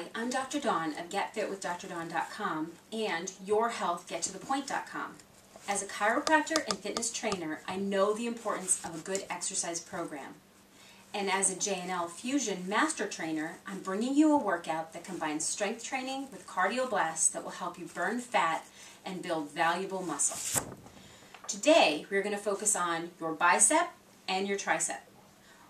Hi, I'm Dr. Dawn of GetFitWithDrDawn.com and YourHealthGetToThePoint.com. As a chiropractor and fitness trainer, I know the importance of a good exercise program. And as a JNL Fusion Master Trainer, I'm bringing you a workout that combines strength training with cardio blasts that will help you burn fat and build valuable muscle. Today, we're going to focus on your bicep and your tricep.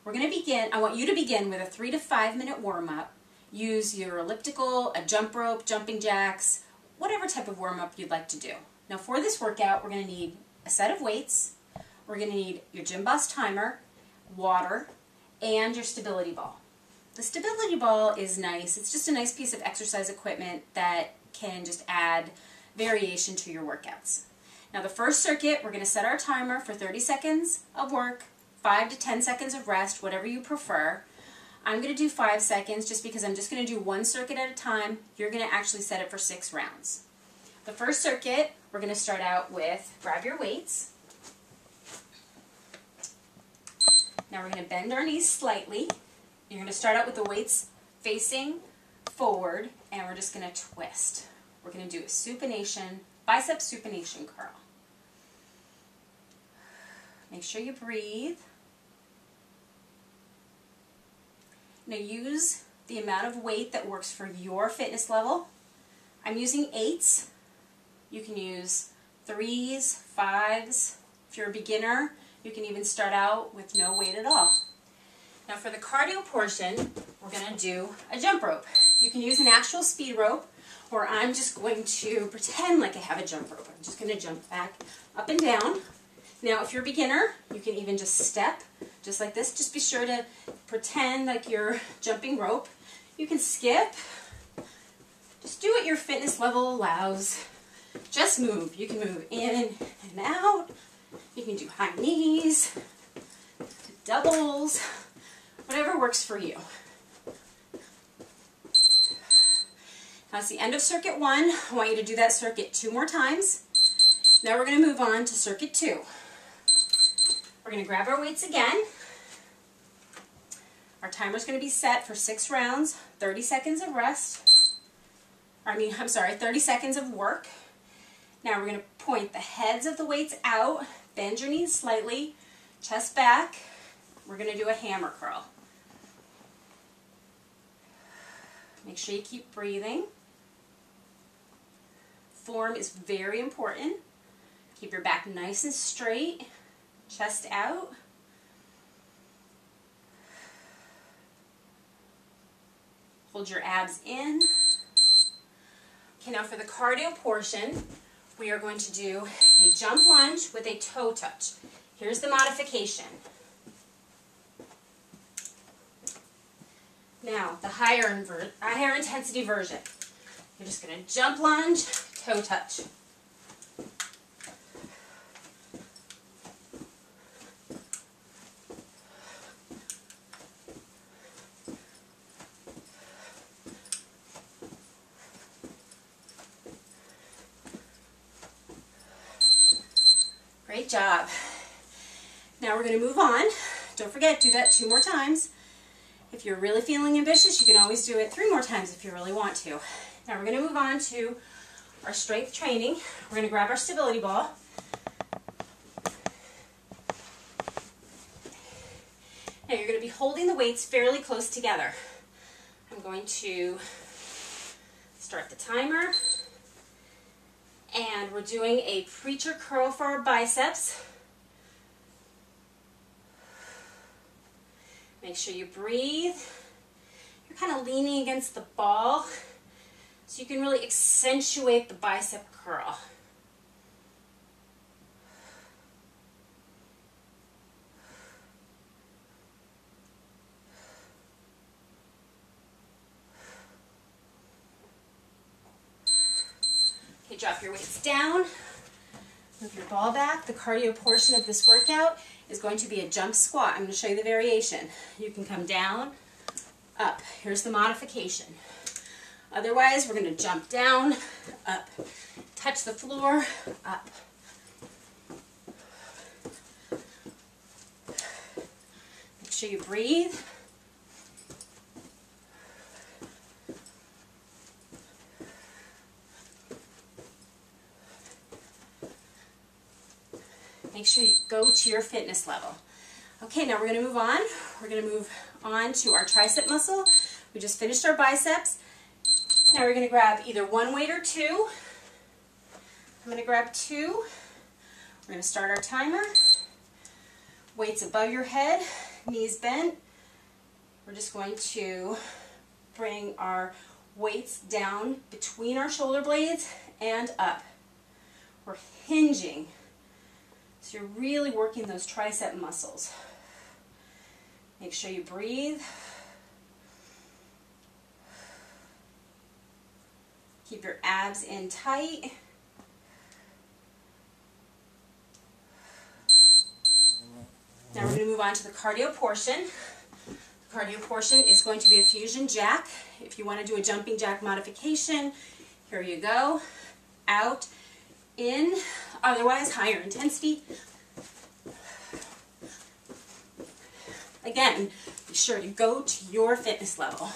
I want you to begin with a 3 to 5 minute warm-up. Use your elliptical, a jump rope, jumping jacks, whatever type of warm-up you'd like to do. Now for this workout, we're going to need a set of weights, we're going to need your gymboss timer, water, and your stability ball. The stability ball is nice. It's just a nice piece of exercise equipment that can just add variation to your workouts. Now the first circuit, we're going to set our timer for 30 seconds of work, 5 to 10 seconds of rest, whatever you prefer. I'm going to do 5 seconds just because I'm just going to do one circuit at a time. You're going to actually set it for 6 rounds. The first circuit, we're going to start out with, grab your weights. Now we're going to bend our knees slightly. You're going to start out with the weights facing forward, and we're just going to twist. We're going to do a supination, bicep supination curl. Make sure you breathe. Now use the amount of weight that works for your fitness level. I'm using 8s. You can use 3s, 5s. If you're a beginner, you can even start out with no weight at all. Now for the cardio portion, we're going to do a jump rope. You can use an actual speed rope, or I'm just going to pretend like I have a jump rope. I'm just going to jump back up and down. Now if you're a beginner, you can even just step just like this. Just be sure to pretend like you're jumping rope. You can skip. Just do what your fitness level allows. Just move. You can move in and out. You can do high knees, doubles, whatever works for you. Now it's the end of circuit 1. I want you to do that circuit 2 more times. Now we're going to move on to circuit 2. We're going to grab our weights again. Our timer is going to be set for 6 rounds, 30 seconds of rest. 30 seconds of work. Now we're going to point the heads of the weights out, bend your knees slightly, chest back. We're going to do a hammer curl. Make sure you keep breathing. Form is very important. Keep your back nice and straight. Chest out. Hold your abs in. Okay, now for the cardio portion, we are going to do a jump lunge with a toe touch. Here's the modification. Now, the higher intensity version. You're just going to jump lunge, toe touch. Great job. Now we're going to move on. Don't forget, do that 2 more times. If you're really feeling ambitious, you can always do it 3 more times if you really want to. Now we're going to move on to our strength training. We're going to grab our stability ball. Now you're going to be holding the weights fairly close together. I'm going to start the timer. And we're doing a preacher curl for our biceps. Make sure you breathe. You're kind of leaning against the ball so you can really accentuate the bicep curl. Okay, drop your weights down. Move your ball back. The cardio portion of this workout is going to be a jump squat. I'm going to show you the variation. You can come down, up. Here's the modification. Otherwise, we're going to jump down, up. Touch the floor, up. Make sure you breathe. Make sure you go to your fitness level. Okay, now we're going to move on. We're going to move on to our tricep muscle. We just finished our biceps. Now we're going to grab either one weight or two. I'm going to grab two. We're going to start our timer. Weights above your head, knees bent. We're just going to bring our weights down between our shoulder blades and up. We're hinging. So you're really working those tricep muscles. Make sure you breathe. Keep your abs in tight. Now we're going to move on to the cardio portion. The cardio portion is going to be a fusion jack. If you want to do a jumping jack modification, here you go. Out, in, otherwise higher intensity. Again, be sure to go to your fitness level.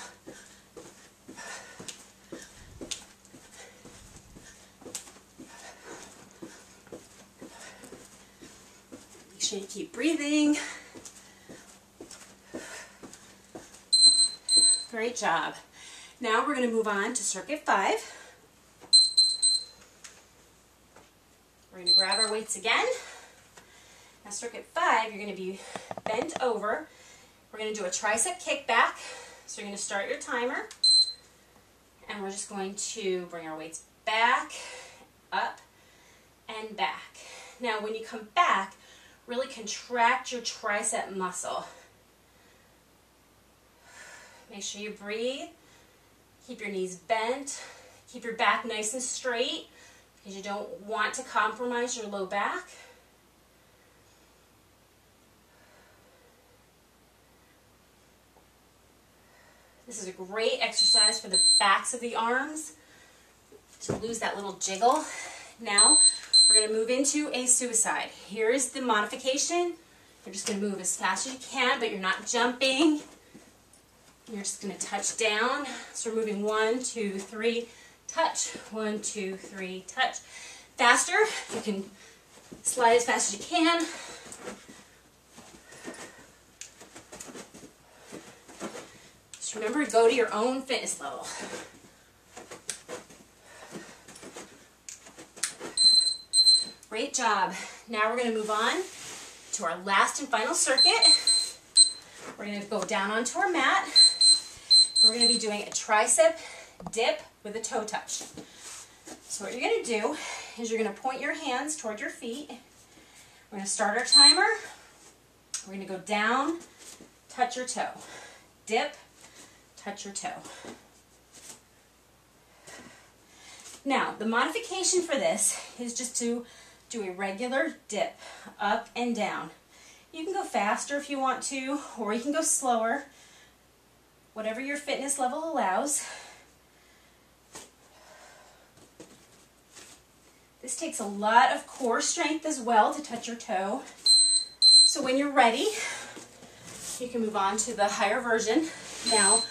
Make sure you keep breathing. Great job. Now we're going to move on to circuit 5. We're going to grab our weights again. Now circuit 5, you're going to be bent over. We're going to do a tricep kickback. So you're going to start your timer. And we're just going to bring our weights back, up, and back. Now when you come back, really contract your tricep muscle. Make sure you breathe. Keep your knees bent. Keep your back nice and straight because you don't want to compromise your low back. This is a great exercise for the backs of the arms to lose that little jiggle. Now we're going to move into a suicide. Here is the modification. You're just going to move as fast as you can, but you're not jumping. You're just going to touch down. So we're moving 1, 2, 3, touch. 1, 2, 3, touch. Faster, you can slide as fast as you can. Just remember to go to your own fitness level. Great job. Now we're going to move on to our last and final circuit. We're going to go down onto our mat. We're going to be doing a tricep dip with a toe touch. So what you're going to do is you're going to point your hands toward your feet. We're going to start our timer. We're going to go down, touch your toe. Dip, touch your toe. Now, the modification for this is just to do a regular dip, up and down. You can go faster if you want to, or you can go slower, whatever your fitness level allows. This takes a lot of core strength as well to touch your toe. So when you're ready, you can move on to the higher version. Now,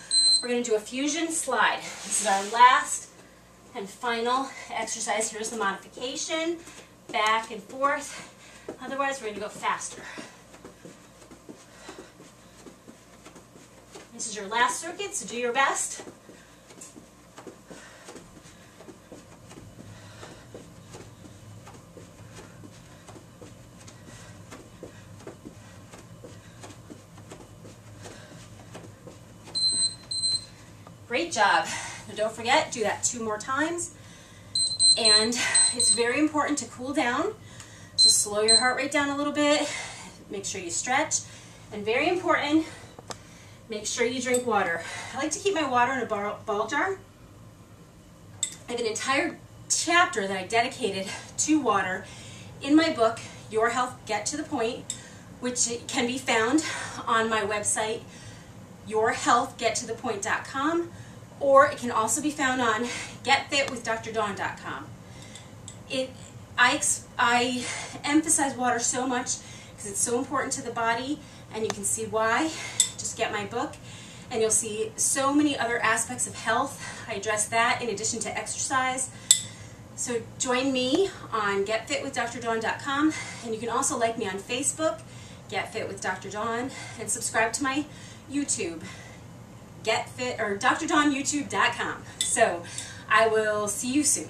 we're going to do a fusion slide. This is our last and final exercise. Here's the modification, back and forth. Otherwise, we're going to go faster. This is your last circuit, so do your best. Great job. Now don't forget, do that 2 more times. And it's very important to cool down. So slow your heart rate down a little bit. Make sure you stretch. And very important, make sure you drink water. I like to keep my water in a ball jar. I have an entire chapter that I dedicated to water in my book, Your Health Get to the Point, which can be found on my website, yourhealthgettothepoint.com, or it can also be found on getfitwithdrdawn.com. I emphasize water so much because it's so important to the body, and you can see why. Just get my book, and you'll see so many other aspects of health. I address that in addition to exercise. So join me on getfitwithdrawn.com, and you can also like me on Facebook, Get Fit with Dr. Dawn, and subscribe to my YouTube, drdawnyoutube.com. So I will see you soon.